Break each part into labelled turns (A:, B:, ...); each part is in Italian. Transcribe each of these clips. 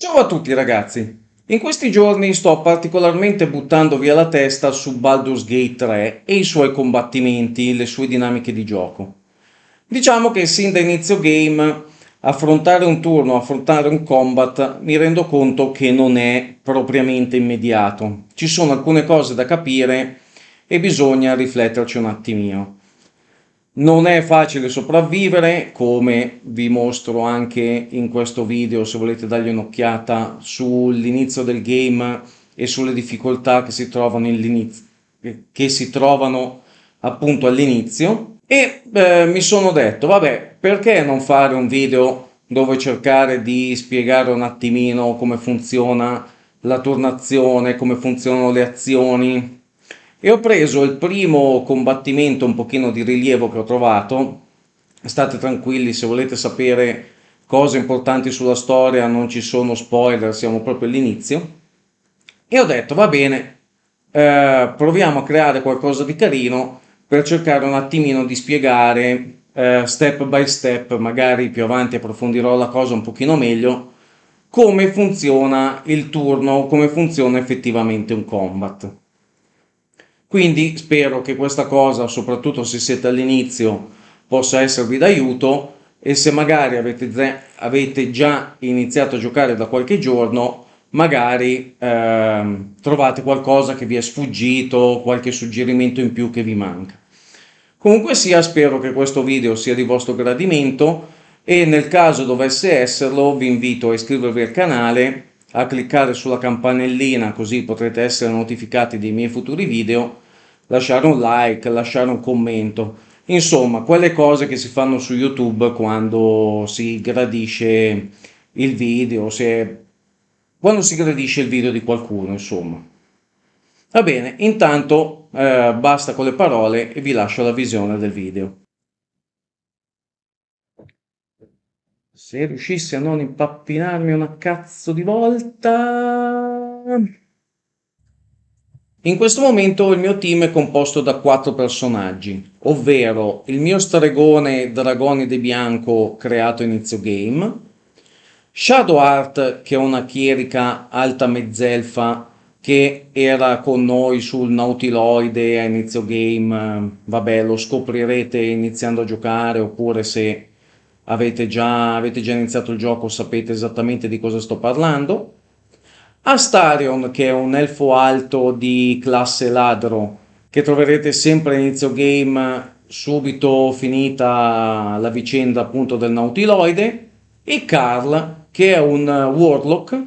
A: Ciao a tutti ragazzi, in questi giorni sto particolarmente buttando via la testa su Baldur's Gate 3 e i suoi combattimenti, le sue dinamiche di gioco. Diciamo che sin da inizio game, affrontare un turno, affrontare un combat, mi rendo conto che non è propriamente immediato. Ci sono alcune cose da capire e bisogna rifletterci un attimino. Non è facile sopravvivere, come vi mostro anche in questo video, se volete dargli un'occhiata sull'inizio del game e sulle difficoltà che si trovano, che si trovano appunto all'inizio. E mi sono detto, vabbè, perché non fare un video dove cercare di spiegare un attimino come funziona la turnazione, come funzionano le azioni, e ho preso il primo combattimento un pochino di rilievo che ho trovato. State tranquilli, se volete sapere cose importanti sulla storia non ci sono spoiler, siamo proprio all'inizio. E ho detto, va bene, proviamo a creare qualcosa di carino per cercare un attimino di spiegare step by step, magari più avanti approfondirò la cosa un pochino meglio, come funziona il turno, come funziona effettivamente un combat. Quindi spero che questa cosa, soprattutto se siete all'inizio, possa esservi d'aiuto e se magari avete già iniziato a giocare da qualche giorno, magari trovate qualcosa che vi è sfuggito, qualche suggerimento in più che vi manca. Comunque sia, spero che questo video sia di vostro gradimento e nel caso dovesse esserlo, vi invito a iscrivervi al canale, a cliccare sulla campanellina così potrete essere notificati dei miei futuri video, lasciare un like, lasciare un commento. Insomma, quelle cose che si fanno su YouTube quando si gradisce il video, quando si gradisce il video di qualcuno, insomma. Va bene, intanto basta con le parole e vi lascio la visione del video. Se riuscissi a non impappinarmi una cazzo di volta. In questo momento il mio team è composto da 4 personaggi, ovvero il mio stregone Dragone de Bianco creato a inizio game, Shadowheart che è una chierica alta mezzelfa che era con noi sul Nautiloide a inizio game, vabbè lo scoprirete iniziando a giocare oppure se avete già iniziato il gioco sapete esattamente di cosa sto parlando. Astarion, che è un elfo alto di classe ladro, che troverete sempre a inizio game, subito finita la vicenda appunto del Nautiloide, e Karl, che è un warlock,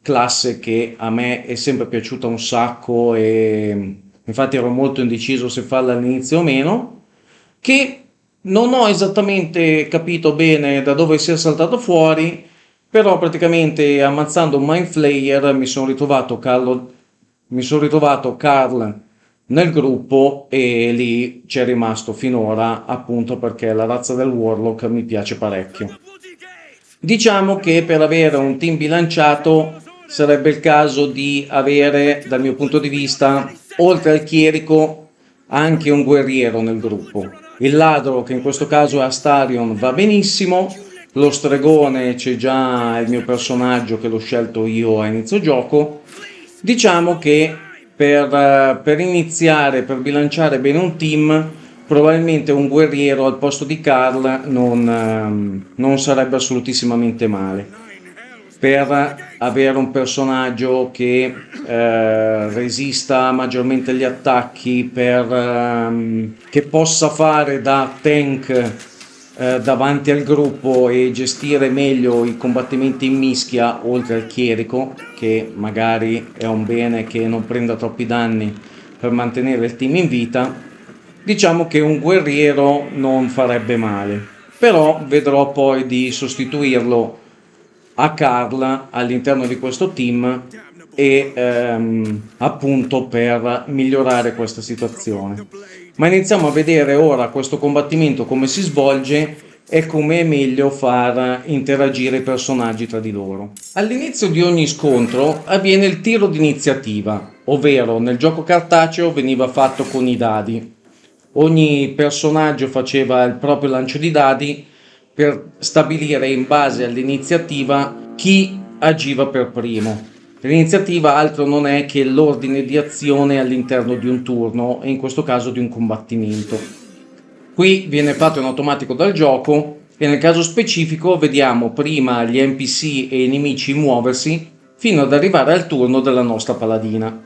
A: classe che a me è sempre piaciuta un sacco e infatti ero molto indeciso se farla all'inizio o meno, che non ho esattamente capito bene da dove sia saltato fuori, però praticamente ammazzando un Mind Flayer mi sono ritrovato Carl nel gruppo e lì c'è rimasto finora appunto perché la razza del Warlock mi piace parecchio. Diciamo che per avere un team bilanciato sarebbe il caso di avere, dal mio punto di vista, oltre al chierico, anche un guerriero nel gruppo. Il ladro, che in questo caso è Astarion, va benissimo. Lo stregone c'è già il mio personaggio che l'ho scelto io a inizio gioco. Diciamo che per iniziare, per bilanciare bene un team, probabilmente un guerriero al posto di Karl non sarebbe assolutissimamente male. Per avere un personaggio che resista maggiormente agli attacchi, che possa fare da tank davanti al gruppo e gestire meglio i combattimenti in mischia, oltre al chierico, che magari è un bene che non prenda troppi danni per mantenere il team in vita. Diciamo che un guerriero non farebbe male, però vedrò poi di sostituirlo a Carl all'interno di questo team e appunto per migliorare questa situazione. Ma iniziamo a vedere ora questo combattimento come si svolge e come è meglio far interagire i personaggi tra di loro. All'inizio di ogni scontro avviene il tiro d'iniziativa, ovvero nel gioco cartaceo veniva fatto con i dadi. Ogni personaggio faceva il proprio lancio di dadi per stabilire in base all'iniziativa chi agiva per primo. L'iniziativa altro non è che l'ordine di azione all'interno di un turno e in questo caso di un combattimento. Qui viene fatto in automatico dal gioco e nel caso specifico vediamo prima gli NPC e i nemici muoversi fino ad arrivare al turno della nostra paladina.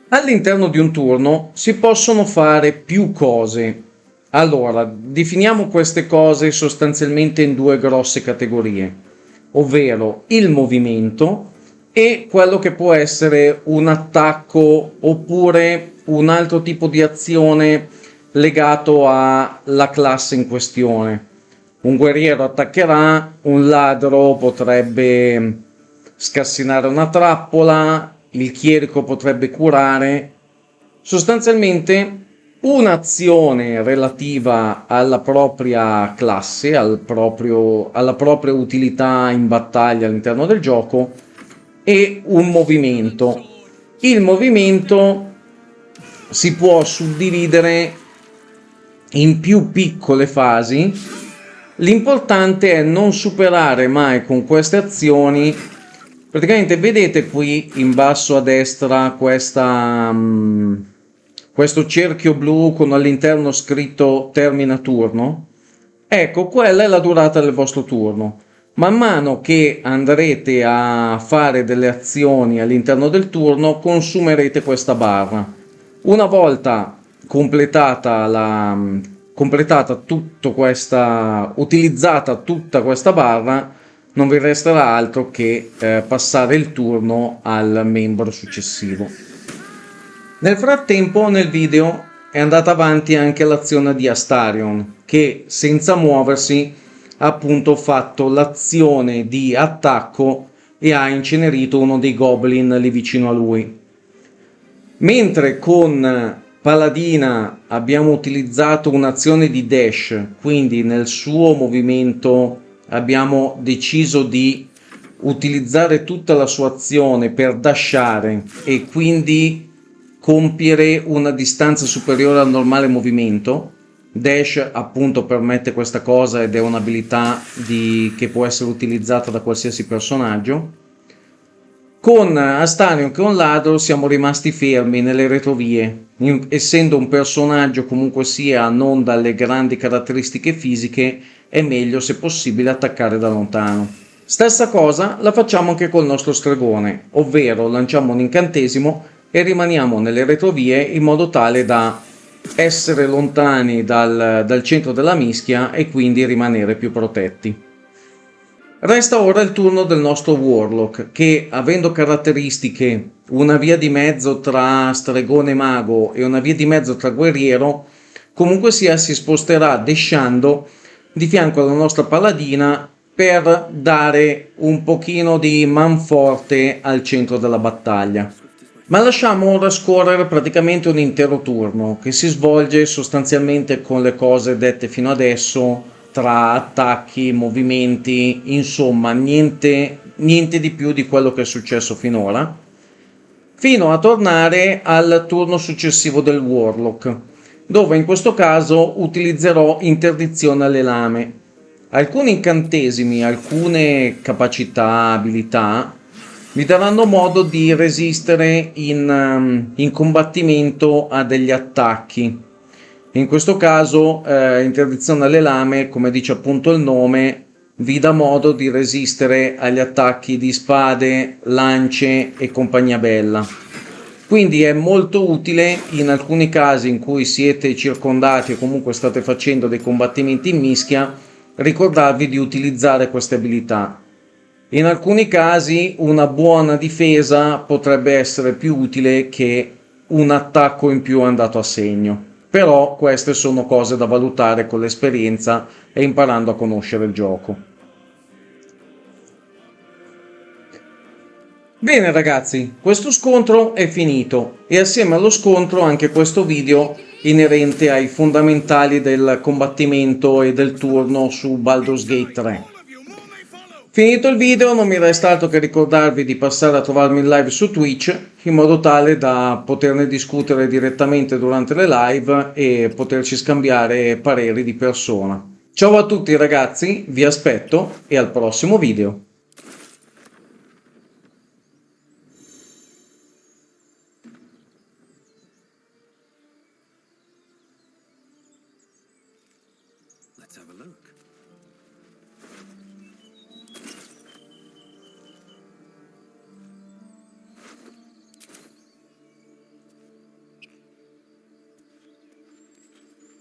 A: All'interno di un turno si possono fare più cose. Allora, definiamo queste cose sostanzialmente in due grosse categorie, ovvero il movimento e quello che può essere un attacco oppure un altro tipo di azione legato alla classe in questione. Un guerriero attaccherà, un ladro potrebbe scassinare una trappola, il chierico potrebbe curare. Sostanzialmente un'azione relativa alla propria classe, alla propria utilità in battaglia all'interno del gioco e un movimento. Il movimento si può suddividere in più piccole fasi. L'importante è non superare mai con queste azioni. Praticamente vedete qui in basso a destra questo cerchio blu con all'interno scritto termina turno? Ecco, quella è la durata del vostro turno. Man mano che andrete a fare delle azioni all'interno del turno, consumerete questa barra. Una volta utilizzata tutta questa barra, non vi resterà altro che passare il turno al membro successivo. Nel frattempo nel video è andata avanti anche l'azione di Astarion, che senza muoversi ha appunto fatto l'azione di attacco e ha incenerito uno dei goblin lì vicino a lui. Mentre con Paladina abbiamo utilizzato un'azione di dash, quindi nel suo movimento abbiamo deciso di utilizzare tutta la sua azione per dashare e quindi compiere una distanza superiore al normale movimento. Dash appunto permette questa cosa ed è un'abilità che può essere utilizzata da qualsiasi personaggio. Con Astarion che è un ladro siamo rimasti fermi nelle retrovie, essendo un personaggio comunque sia non dalle grandi caratteristiche fisiche, è meglio se possibile attaccare da lontano. Stessa cosa la facciamo anche col nostro stregone, ovvero lanciamo un incantesimo e rimaniamo nelle retrovie in modo tale da essere lontani dal centro della mischia e quindi rimanere più protetti. Resta ora il turno del nostro Warlock che, avendo caratteristiche una via di mezzo tra stregone mago e una via di mezzo tra guerriero, comunque sia si sposterà dashando di fianco alla nostra paladina per dare un pochino di manforte al centro della battaglia. Ma lasciamo ora scorrere praticamente un intero turno che si svolge sostanzialmente con le cose dette fino adesso, tra attacchi, movimenti, insomma niente di più di quello che è successo finora, fino a tornare al turno successivo del Warlock, dove in questo caso utilizzerò interdizione alle lame. Alcuni incantesimi, alcune capacità, abilità vi daranno modo di resistere in combattimento a degli attacchi. In questo caso interdizione alle lame, come dice appunto il nome, vi dà modo di resistere agli attacchi di spade, lance e compagnia bella. Quindi è molto utile in alcuni casi in cui siete circondati o comunque state facendo dei combattimenti in mischia, ricordarvi di utilizzare queste abilità. In alcuni casi una buona difesa potrebbe essere più utile che un attacco in più andato a segno. Però queste sono cose da valutare con l'esperienza e imparando a conoscere il gioco. Bene ragazzi, questo scontro è finito e assieme allo scontro anche questo video inerente ai fondamentali del combattimento e del turno su Baldur's Gate 3. Finito il video non mi resta altro che ricordarvi di passare a trovarmi in live su Twitch in modo tale da poterne discutere direttamente durante le live e poterci scambiare pareri di persona. Ciao a tutti ragazzi, vi aspetto e al prossimo video.
B: have a look.